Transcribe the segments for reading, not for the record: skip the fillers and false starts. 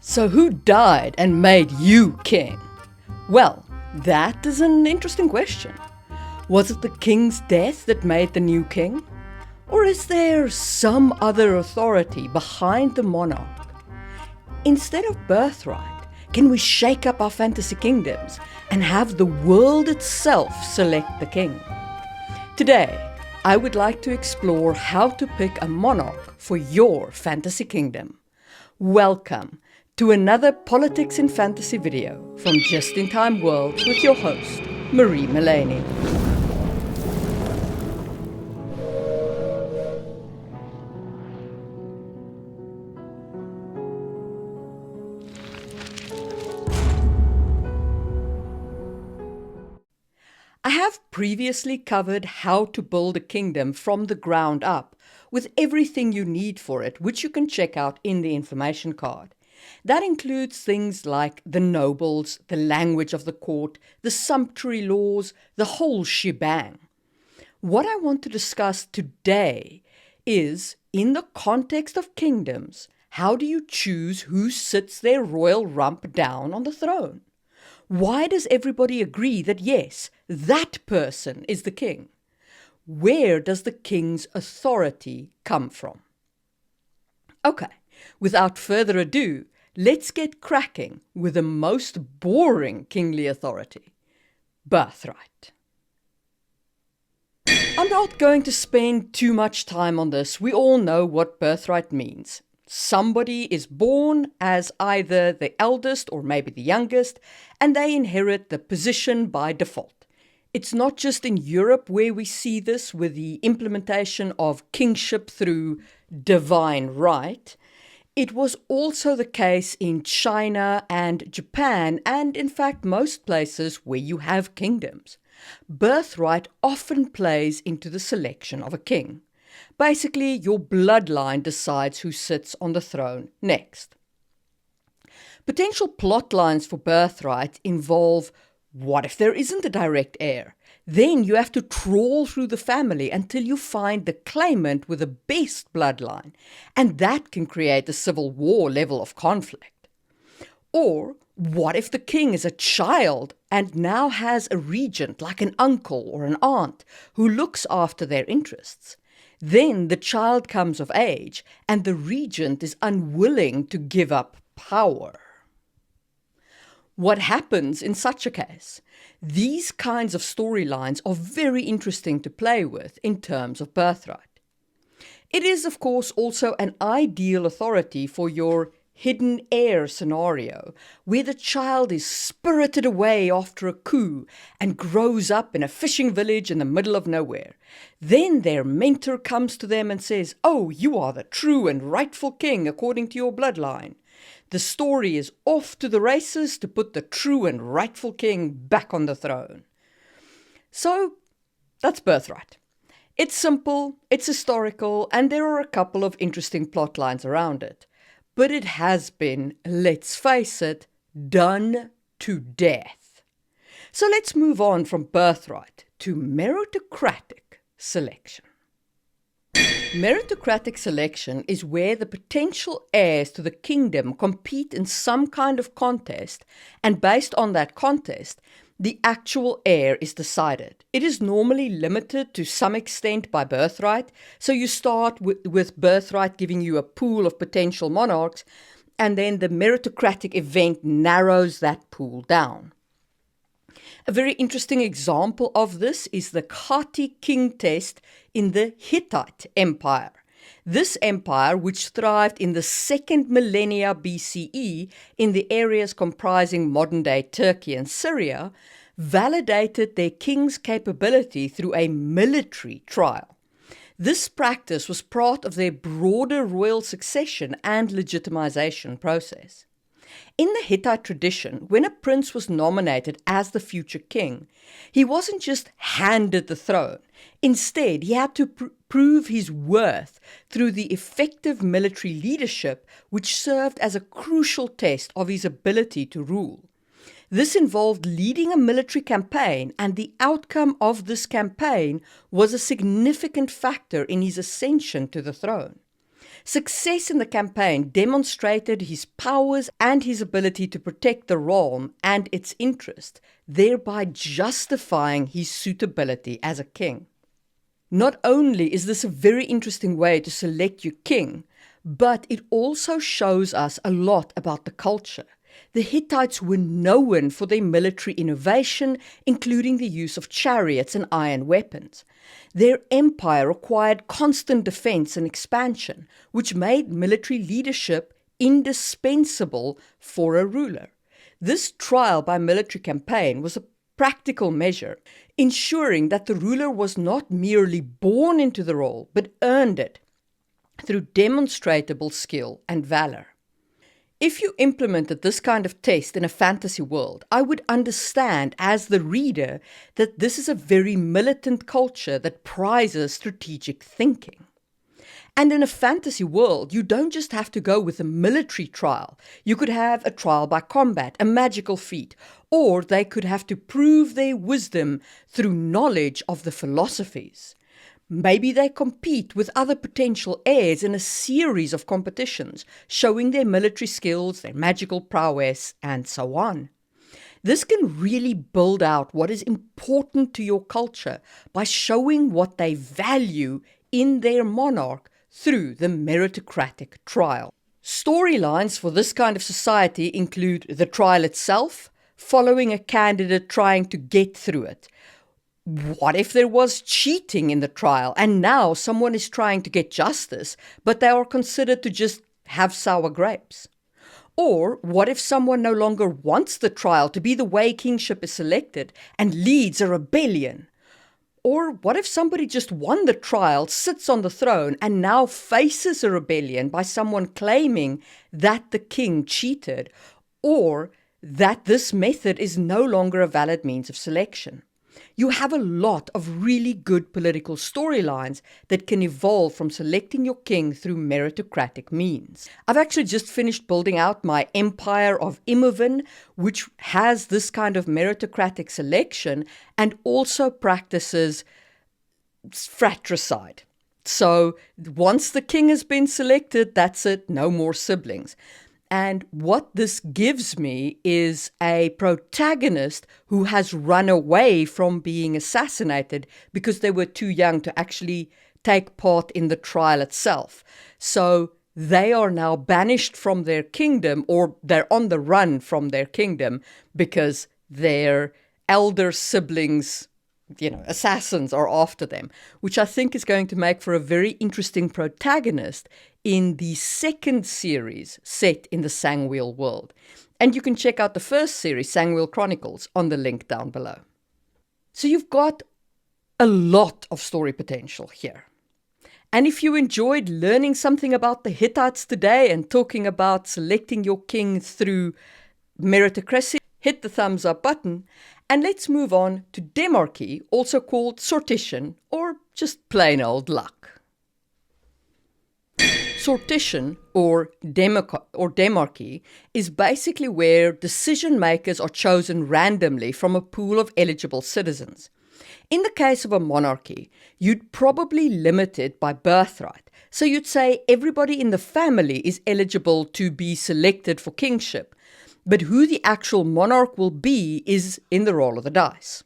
So who died and made you king? Well, that is an interesting question. Was it the king's death that made the new king? Or is there some other authority behind the monarch? Instead of birthright, can we shake up our fantasy kingdoms and have the world itself select the king? Today, I would like to explore how to pick a monarch for your fantasy kingdom. Welcome to another Politics in Fantasy video from Just in Time Worlds with your host, Marie Mullaney. I have previously covered how to build a kingdom from the ground up with everything you need for it, which you can check out in the information card. That includes things like the nobles, the language of the court, the sumptuary laws, the whole shebang. What I want to discuss today is, in the context of kingdoms, how do you choose who sits their royal rump down on the throne? Why does everybody agree that yes, that person is the king? Where does the king's authority come from? Okay, without further ado, let's get cracking with the most boring kingly authority: birthright. I'm not going to spend too much time on this. We all know what birthright means. Somebody is born as either the eldest or maybe the youngest, and they inherit the position by default. It's not just in Europe where we see this with the implementation of kingship through divine right. It was also the case in China and Japan, and in fact most places where you have kingdoms. Birthright often plays into the selection of a king. Basically, your bloodline decides who sits on the throne next. Potential plot lines for birthright involve: what if there isn't a direct heir? Then you have to trawl through the family until you find the claimant with the best bloodline, and that can create a civil war level of conflict. Or what if the king is a child and now has a regent like an uncle or an aunt who looks after their interests? Then the child comes of age and the regent is unwilling to give up power. What happens in such a case? These kinds of storylines are very interesting to play with in terms of birthright. It is, of course, also an ideal authority for your hidden heir scenario, where the child is spirited away after a coup and grows up in a fishing village in the middle of nowhere. Then their mentor comes to them and says, "Oh, you are the true and rightful king according to your bloodline." The story is off to the races to put the true and rightful king back on the throne. So, that's birthright. It's simple, it's historical, and there are a couple of interesting plot lines around it. But it has been, let's face it, done to death. So let's move on from birthright to meritocratic selection. Meritocratic selection is where the potential heirs to the kingdom compete in some kind of contest, and based on that contest, the actual heir is decided. It is normally limited to some extent by birthright, so you start with birthright giving you a pool of potential monarchs, and then the meritocratic event narrows that pool down. A very interesting example of this is the Khati king test in the Hittite Empire. This empire, which thrived in the 2nd millennia BCE in the areas comprising modern-day Turkey and Syria, validated their king's capability through a military trial. This practice was part of their broader royal succession and legitimization process. In the Hittite tradition, when a prince was nominated as the future king, he wasn't just handed the throne. Instead, he had to prove his worth through the effective military leadership, which served as a crucial test of his ability to rule. This involved leading a military campaign, and the outcome of this campaign was a significant factor in his ascension to the throne. Success in the campaign demonstrated his powers and his ability to protect the realm and its interest, thereby justifying his suitability as a king. Not only is this a very interesting way to select your king, but it also shows us a lot about the culture. The Hittites were known for their military innovation, including the use of chariots and iron weapons. Their empire required constant defense and expansion, which made military leadership indispensable for a ruler. This trial by military campaign was a practical measure, ensuring that the ruler was not merely born into the role, but earned it through demonstrable skill and valor. If you implemented this kind of test in a fantasy world, I would understand as the reader that this is a very militant culture that prizes strategic thinking. And in a fantasy world, you don't just have to go with a military trial. You could have a trial by combat, a magical feat, or they could have to prove their wisdom through knowledge of the philosophies. Maybe they compete with other potential heirs in a series of competitions, showing their military skills, their magical prowess, and so on. This can really build out what is important to your culture by showing what they value in their monarch through the meritocratic trial. Storylines for this kind of society include the trial itself, following a candidate trying to get through it. What if there was cheating in the trial and now someone is trying to get justice, but they are considered to just have sour grapes? Or what if someone no longer wants the trial to be the way kingship is selected and leads a rebellion? Or what if somebody just won the trial, sits on the throne, and now faces a rebellion by someone claiming that the king cheated, or that this method is no longer a valid means of selection? You have a lot of really good political storylines that can evolve from selecting your king through meritocratic means. I've actually just finished building out my Empire of Imoven, which has this kind of meritocratic selection and also practices fratricide. So once the king has been selected, that's it, no more siblings. And what this gives me is a protagonist who has run away from being assassinated because they were too young to actually take part in the trial itself. So they are now banished from their kingdom, or they're on the run from their kingdom because their elder siblings, assassins are after them, which I think is going to make for a very interesting protagonist in the second series set in the Sangwheel world. And you can check out the first series, Sangwheel Chronicles, on the link down below. So you've got a lot of story potential here. And if you enjoyed learning something about the Hittites today and talking about selecting your king through meritocracy, hit the thumbs up button. And let's move on to demarchy, also called sortition, or just plain old luck. Sortition, or demarchy, is basically where decision makers are chosen randomly from a pool of eligible citizens. In the case of a monarchy, you'd probably limit it by birthright. So you'd say everybody in the family is eligible to be selected for kingship, but who the actual monarch will be is in the roll of the dice.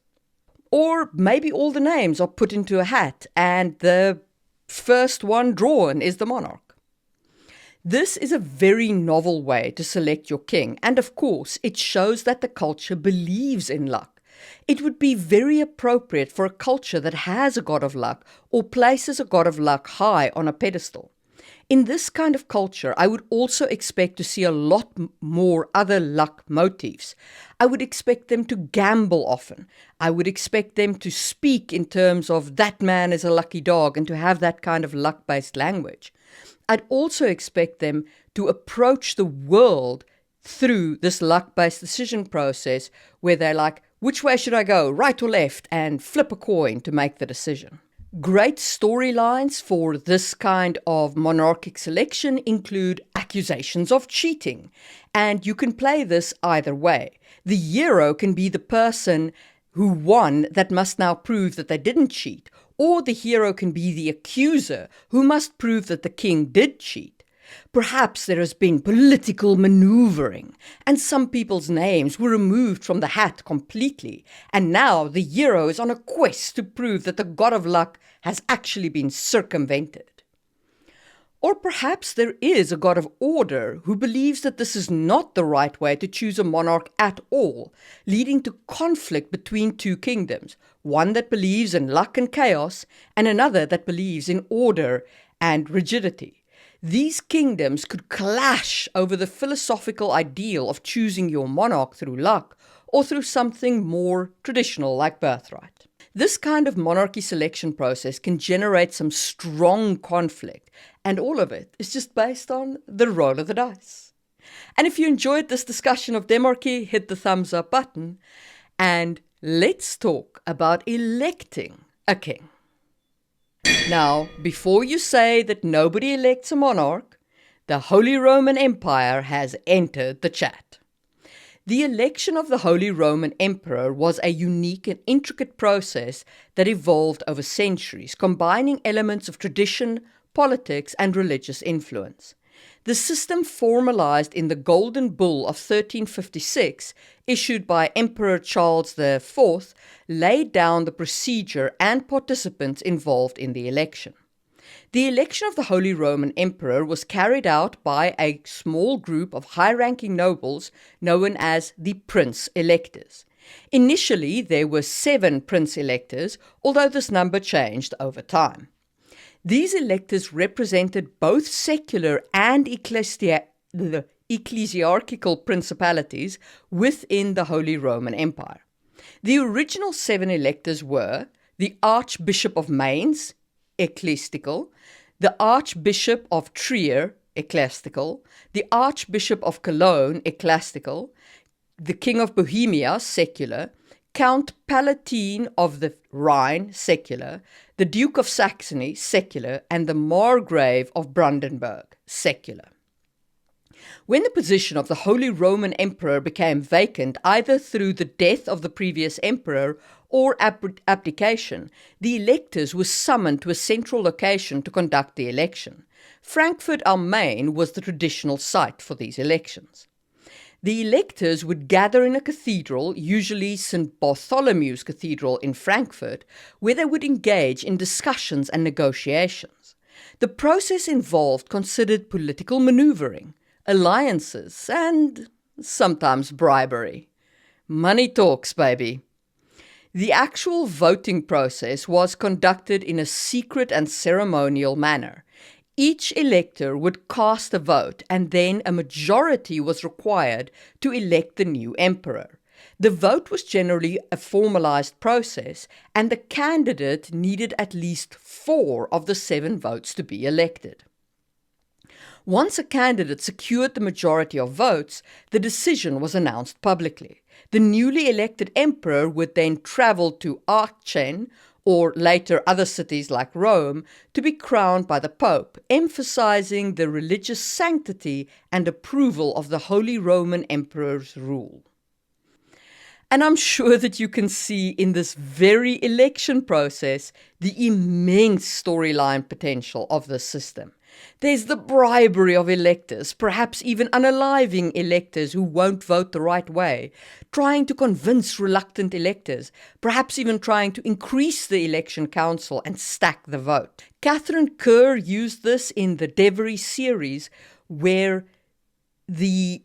Or maybe all the names are put into a hat and the first one drawn is the monarch. This is a very novel way to select your king, and of course, it shows that the culture believes in luck. It would be very appropriate for a culture that has a god of luck or places a god of luck high on a pedestal. In this kind of culture, I would also expect to see a lot more other luck motifs. I would expect them to gamble often. I would expect them to speak in terms of that man is a lucky dog and to have that kind of luck-based language. I'd also expect them to approach the world through this luck-based decision process where they're like, which way should I go, right or left, and flip a coin to make the decision. Great storylines for this kind of monarchic selection include accusations of cheating, and you can play this either way. The hero can be the person who won that must now prove that they didn't cheat, or the hero can be the accuser who must prove that the king did cheat. Perhaps there has been political maneuvering, and some people's names were removed from the hat completely, and now the hero is on a quest to prove that the god of luck has actually been circumvented. Or perhaps there is a god of order who believes that this is not the right way to choose a monarch at all, leading to conflict between two kingdoms, one that believes in luck and chaos, and another that believes in order and rigidity. These kingdoms could clash over the philosophical ideal of choosing your monarch through luck or through something more traditional like birthright. This kind of monarchy selection process can generate some strong conflict, and all of it is just based on the roll of the dice. And if you enjoyed this discussion of demarchy, hit the thumbs up button, and let's talk about electing a king. Now, before you say that nobody elects a monarch, the Holy Roman Empire has entered the chat. The election of the Holy Roman Emperor was a unique and intricate process that evolved over centuries, combining elements of tradition, politics, and religious influence. The system formalized in the Golden Bull of 1356, issued by Emperor Charles IV, laid down the procedure and participants involved in the election. The election of the Holy Roman Emperor was carried out by a small group of high-ranking nobles known as the Prince-Electors. Initially, there were 7 Prince-Electors, although this number changed over time. These electors represented both secular and ecclesiarchical principalities within the Holy Roman Empire. The original 7 electors were the Archbishop of Mainz, ecclesiastical, the Archbishop of Trier, ecclesiastical, the Archbishop of Cologne, ecclesiastical, the King of Bohemia, secular, Count Palatine of the Rhine, secular, the Duke of Saxony, secular, and the Margrave of Brandenburg, secular. When the position of the Holy Roman Emperor became vacant, either through the death of the previous emperor or abdication, the electors were summoned to a central location to conduct the election. Frankfurt am Main was the traditional site for these elections. The electors would gather in a cathedral, usually St. Bartholomew's Cathedral in Frankfurt, where they would engage in discussions and negotiations. The process involved considered political maneuvering, alliances, and sometimes bribery. Money talks, baby. The actual voting process was conducted in a secret and ceremonial manner. Each elector would cast a vote, and then a majority was required to elect the new emperor. The vote was generally a formalized process, and the candidate needed at least 4 of the 7 votes to be elected. Once a candidate secured the majority of votes, the decision was announced publicly. The newly elected emperor would then travel to Aachen, or later other cities like Rome, to be crowned by the Pope, emphasizing the religious sanctity and approval of the Holy Roman Emperor's rule. And I'm sure that you can see in this very election process the immense storyline potential of this system. There's the bribery of electors, perhaps even unaliving electors who won't vote the right way, trying to convince reluctant electors, perhaps even trying to increase the election council and stack the vote. Catherine Kerr used this in the Devery series, where the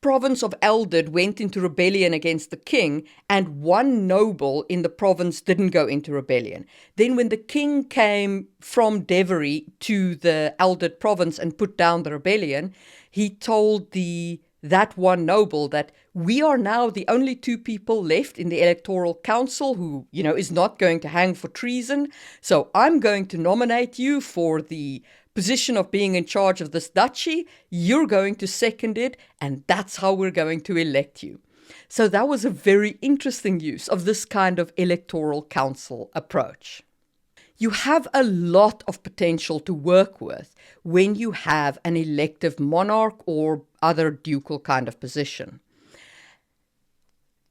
province of Eldred went into rebellion against the king, and one noble in the province didn't go into rebellion. Then when the king came from Devery to the Eldred province and put down the rebellion, he told that one noble that we are now the only 2 people left in the electoral council who, is not going to hang for treason. So I'm going to nominate you for the position of being in charge of this duchy. You're going to second it, and that's how we're going to elect you. So that was a very interesting use of this kind of electoral council approach. You have a lot of potential to work with when you have an elective monarch or other ducal kind of position.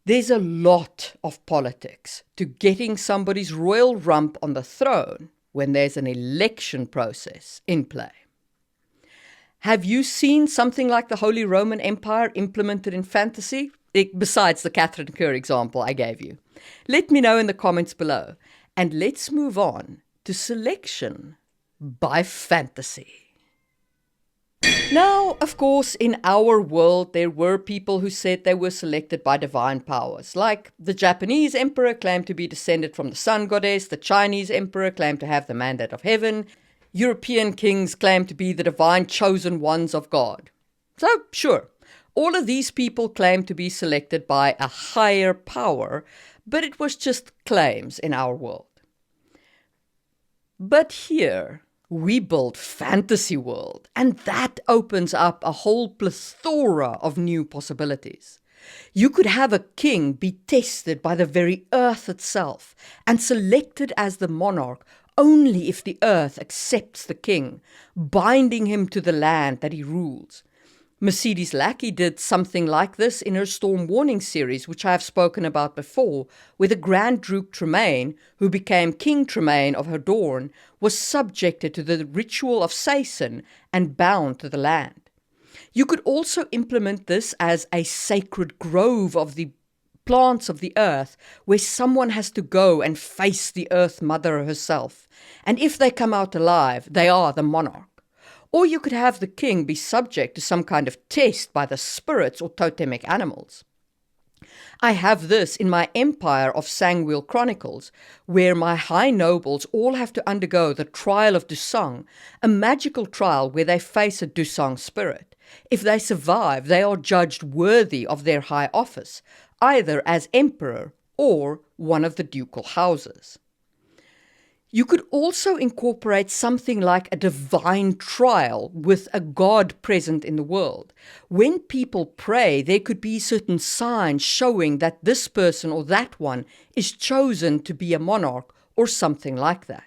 There's a lot of politics to getting somebody's royal rump on the throne when there's an election process in play. Have you seen something like the Holy Roman Empire implemented in fantasy, besides the Catherine Kerr example I gave you? Let me know in the comments below. And let's move on to selection by fantasy. Now, of course, in our world, there were people who said they were selected by divine powers, like the Japanese emperor claimed to be descended from the sun goddess, the Chinese emperor claimed to have the mandate of heaven, European kings claimed to be the divine chosen ones of God. So, sure, all of these people claimed to be selected by a higher power, but it was just claims in our world. But here, we build fantasy world, and that opens up a whole plethora of new possibilities. You could have a king be tested by the very earth itself and selected as the monarch only if the earth accepts the king, binding him to the land that he rules. Mercedes Lackey did something like this in her Storm Warning series, which I have spoken about before, where the Grand Duke Tremaine, who became King Tremaine of Hordorn, was subjected to the ritual of Saeson and bound to the land. You could also implement this as a sacred grove of the plants of the earth, where someone has to go and face the Earth Mother herself. And if they come out alive, they are the monarch. Or you could have the king be subject to some kind of test by the spirits or totemic animals. I have this in my Empire of Sangwheel Chronicles, where my high nobles all have to undergo the trial of Dusang, a magical trial where they face a Dusang spirit. If they survive, they are judged worthy of their high office, either as emperor or one of the ducal houses. You could also incorporate something like a divine trial with a god present in the world. When people pray, there could be certain signs showing that this person or that one is chosen to be a monarch or something like that.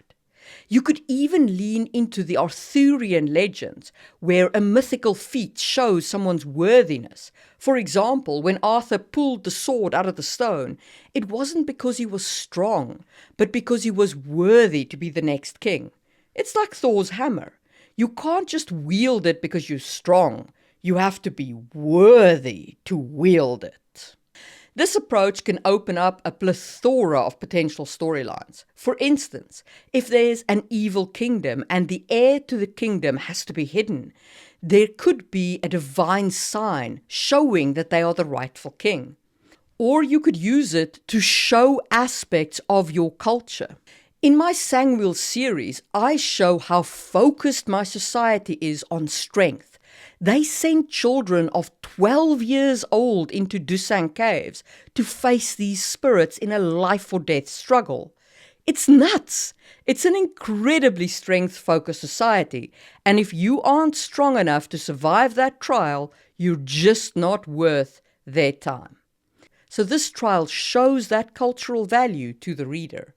You could even lean into the Arthurian legends, where a mythical feat shows someone's worthiness. For example, when Arthur pulled the sword out of the stone, it wasn't because he was strong, but because he was worthy to be the next king. It's like Thor's hammer. You can't just wield it because you're strong. You have to be worthy to wield it. This approach can open up a plethora of potential storylines. For instance, if there's an evil kingdom and the heir to the kingdom has to be hidden, there could be a divine sign showing that they are the rightful king. Or you could use it to show aspects of your culture. In my Sangwheel series, I show how focused my society is on strength. They sent children of 12 years old into Dusang caves to face these spirits in a life or death struggle. It's nuts. It's an incredibly strength-focused society, and if you aren't strong enough to survive that trial, you're just not worth their time. So this trial shows that cultural value to the reader.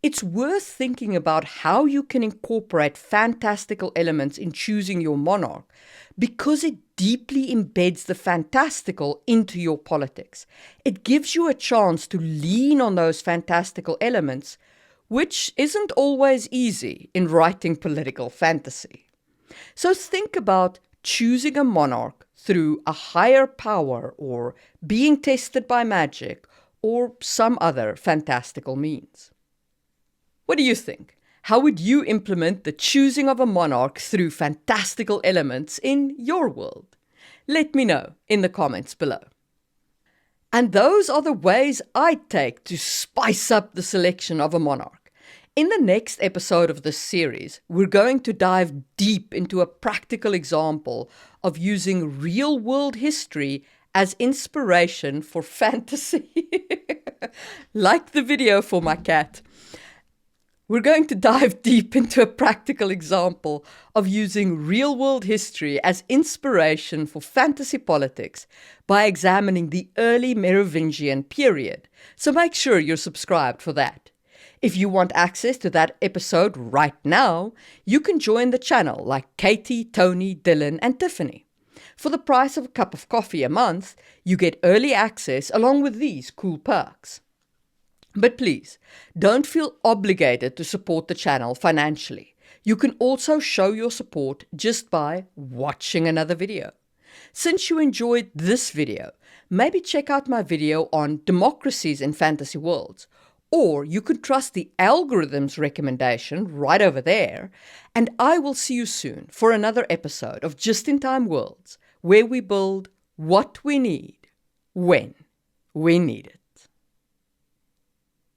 It's worth thinking about how you can incorporate fantastical elements in choosing your monarch, because it deeply embeds the fantastical into your politics. It gives you a chance to lean on those fantastical elements, which isn't always easy in writing political fantasy. So think about choosing a monarch through a higher power, or being tested by magic, or some other fantastical means. What do you think? How would you implement the choosing of a monarch through fantastical elements in your world? Let me know in the comments below. And those are the ways I take to spice up the selection of a monarch. In the next episode of this series, we're going to dive deep into a practical example of using real-world history as inspiration for fantasy. Like the video for my cat. We're going to dive deep into a practical example of using real-world history as inspiration for fantasy politics by examining the early Merovingian period. So make sure you're subscribed for that. If you want access to that episode right now, you can join the channel like Katie, Tony, Dylan, and Tiffany. For the price of a cup of coffee a month, you get early access along with these cool perks. But please, don't feel obligated to support the channel financially. You can also show your support just by watching another video. Since you enjoyed this video, maybe check out my video on democracies in fantasy worlds. Or you could trust the algorithm's recommendation right over there. And I will see you soon for another episode of Just in Time Worlds, where we build what we need when we need it.